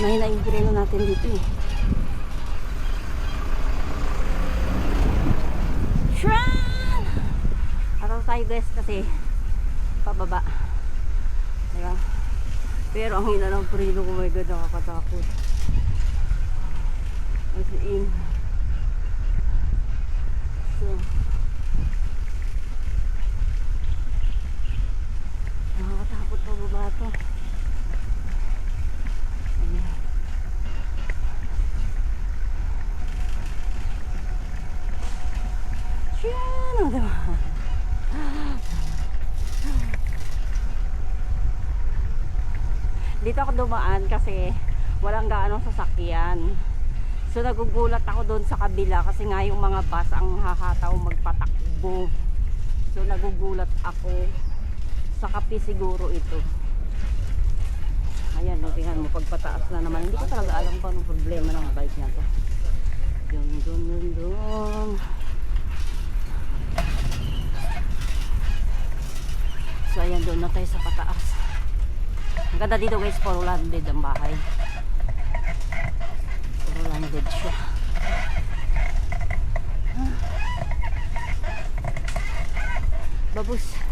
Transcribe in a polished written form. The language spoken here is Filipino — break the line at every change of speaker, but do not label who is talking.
Mahina yung preno natin dito eh. Shran! Ataw tayo guys kasi pababa. Diba? Pero ang hina ng preno ko, my god, nakakatakot. As in. So, nakakatakot pababa to. Ayan. Shran! O, diba? Dito ako dumaan kasi walang gaanong sasakyan. So nagugulat ako doon sa kabila kasi nga yung mga bus ang hahataw magpatakbo. So nagugulat ako. Sa kape siguro ito. Ayan, no, tingnan mo pagpataas na naman. Hindi ko talaga alam pa anong problema ng bike na to. Dun. So ayan, doon na tayo sa pataas. Ang ganda dito guys, puro landed ang bahay. Puro landed siya. Babus.